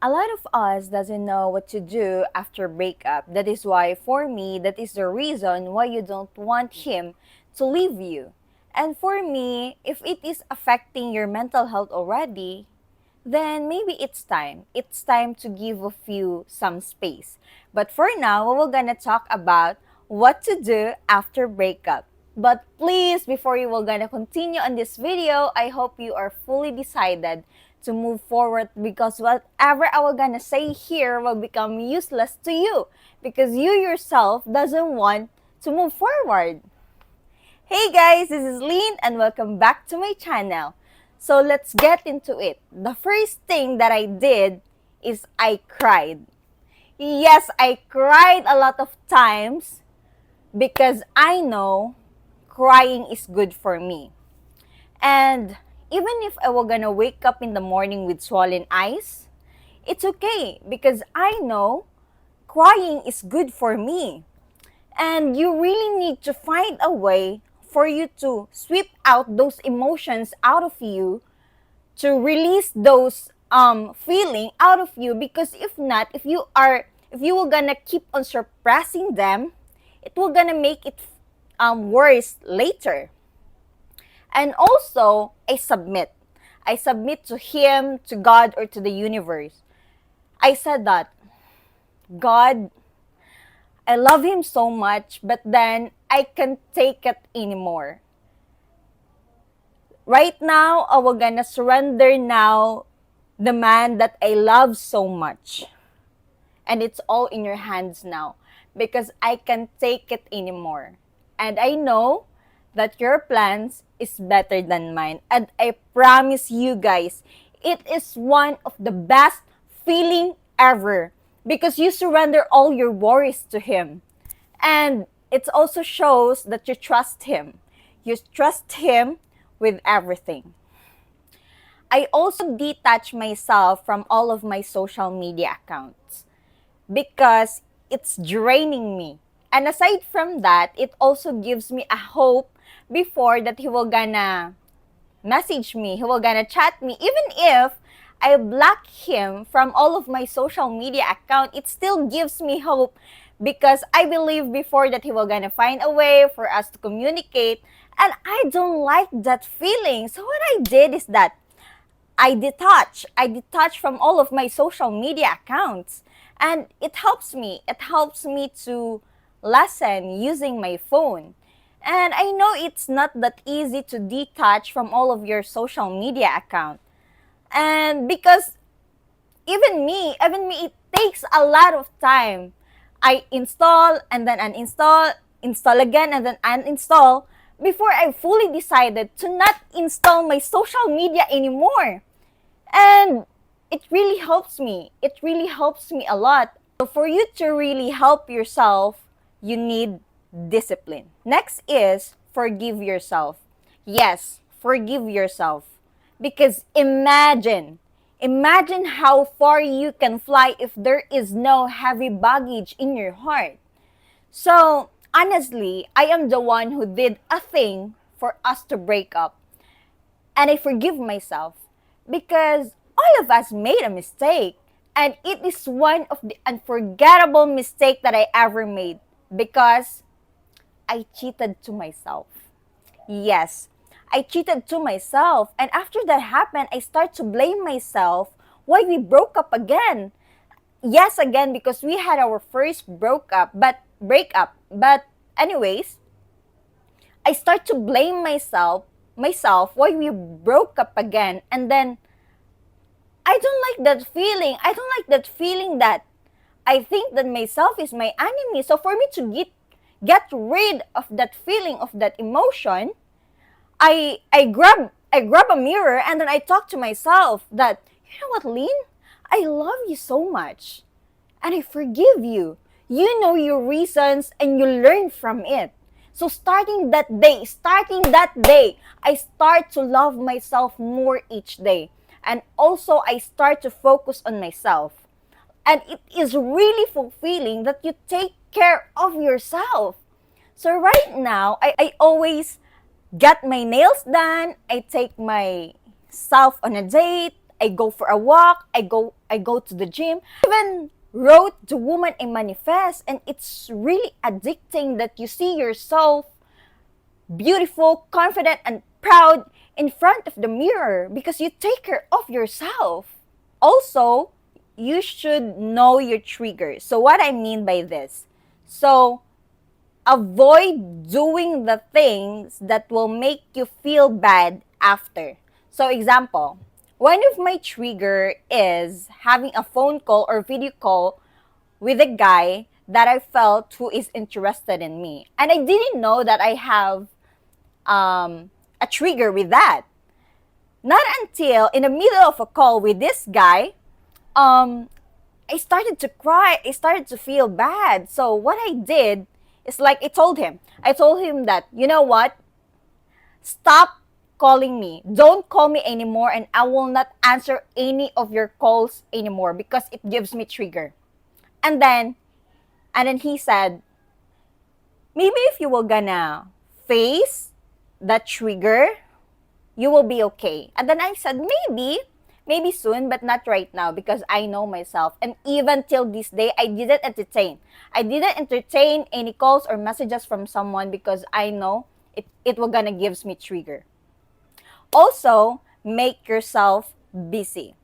A lot of us doesn't know what to do after breakup. That is why for me, that is the reason why you don't want him to leave you. And for me, if it is affecting your mental health already, then maybe it's time. It's time to give a few some space. But for now, we're gonna talk about what to do after breakup. But please, before you will gonna continue on this video, I hope you are fully decided to move forward because whatever I will gonna say here will become useless to you because you yourself doesn't want to move forward. Hey guys, this is Lynn and welcome back to my channel. So let's get into it. The first thing that I did is I cried. Yes, I cried a lot of times because I know crying is good for me. And even if I were gonna wake up in the morning with swollen eyes, it's okay because I know crying is good for me. And you really need to find a way for you to sweep out those emotions out of you, to release those feeling out of you, because if not, if you were gonna keep on suppressing them, it will gonna make it worse later. And also, I submit to him, to God, or to the universe. I said that, God, I love him so much, but then I can't take it anymore. Right now, I will gonna surrender now the man that I love so much. And it's all in your hands now because I can't take it anymore. And I know that your plans is better than mine. And I promise you guys, it is one of the best feeling ever because you surrender all your worries to him. And it also shows that you trust him. You trust him with everything. I also detach myself from all of my social media accounts because it's draining me. And aside from that, it also gives me a hope before that he will gonna message me, he will gonna chat me. Even if I block him from all of my social media account, it still gives me hope because I believe before that he will gonna find a way for us to communicate. And I don't like that feeling. So what I did is that I detach from all of my social media accounts. And it helps me. It helps me to lessen using my phone. And I know it's not that easy to detach from all of your social media account. And because even me, it takes a lot of time. I install and then uninstall, install again and then uninstall before I fully decided to not install my social media anymore. And it really helps me. It really helps me a lot. So for you to really help yourself, you need discipline. Next is forgive yourself. Yes, forgive yourself. Because imagine how far you can fly if there is no heavy baggage in your heart. So, honestly, I am the one who did a thing for us to break up. And I forgive myself because all of us made a mistake. And it is one of the unforgettable mistakes that I ever made because I cheated to myself. Yes, I cheated to myself. And after that happened, I start to blame myself why we broke up again. Yes, again, because we had our first breakup. But anyways, I start to blame myself why we broke up again. And then I don't like that feeling. I don't like that feeling that I think that myself is my enemy. So for me to get rid of that feeling, of that emotion, I grab a mirror and then I talk to myself that, you know what, Lynn? I love you so much and I forgive you. You know your reasons and you learn from it. So starting that day, I start to love myself more each day. And also I start to focus on myself. And it is really fulfilling that you take care of yourself. So right now, I always get my nails done. I take myself on a date. I go for a walk, I go to the gym. Even wrote the woman a manifest, and it's really addicting that you see yourself beautiful, confident, and proud in front of the mirror because you take care of yourself. Also, you should know your triggers. So, what I mean by this, so avoid doing the things that will make you feel bad after. So, example, one of my trigger is having a phone call or video call with a guy that I felt who is interested in me. And I didn't know that I have a trigger with that. Not until in the middle of a call with this guy, um, I started to cry. I started to feel bad. So what I did is like I told him that, you know what? Stop calling me. Don't call me anymore, and I will not answer any of your calls anymore because it gives me trigger. And then he said, maybe if you were gonna face that trigger, you will be okay. And then I said, maybe soon, but not right now because I know myself. And even till this day, I didn't entertain. I didn't entertain any calls or messages from someone because I know it will gonna gives me trigger. Also, make yourself busy.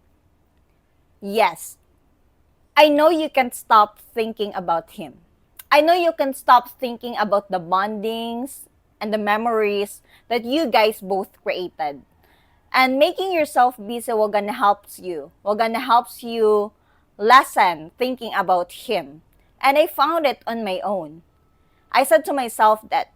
Yes, I know you can stop thinking about him. I know you can stop thinking about the bondings and the memories that you guys both created. And making yourself busy will gonna helps you. Will gonna helps you lessen thinking about him. And I found it on my own. I said to myself that,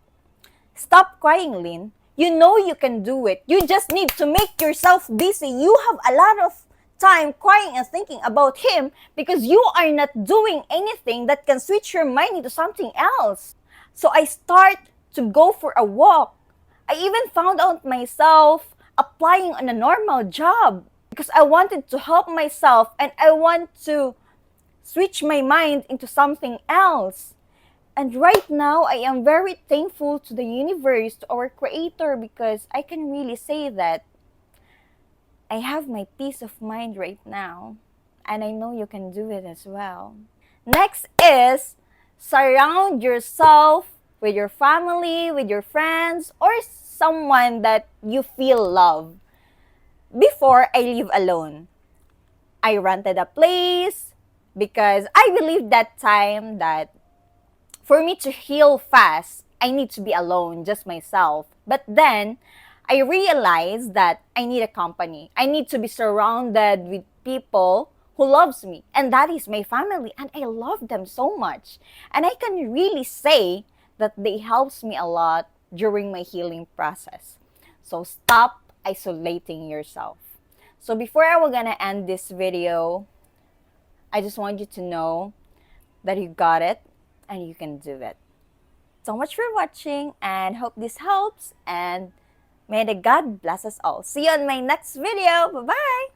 stop crying, Lynn. You know you can do it. You just need to make yourself busy. You have a lot of time crying and thinking about him because you are not doing anything that can switch your mind into something else. So I start to go for a walk. I even found out myself applying on a normal job because I wanted to help myself and I want to switch my mind into something else. And right now, I am very thankful to the universe, to our creator, because I can really say that I have my peace of mind right now. And I know you can do it as well. Next is surround yourself with your family, with your friends, or someone that you feel love. Before I live alone, I rented a place because I believe that time that for me to heal fast, I need to be alone, just myself. But then I realized that I need a company. I need to be surrounded with people who loves me, and that is my family, and I love them so much. And I can really say that they helps me a lot during my healing process. So stop isolating yourself. So before I was gonna end this video, I just want you to know that you got it and you can do it. So much for watching and hope this helps, and may the God bless us all. See you on my next video. Bye-bye!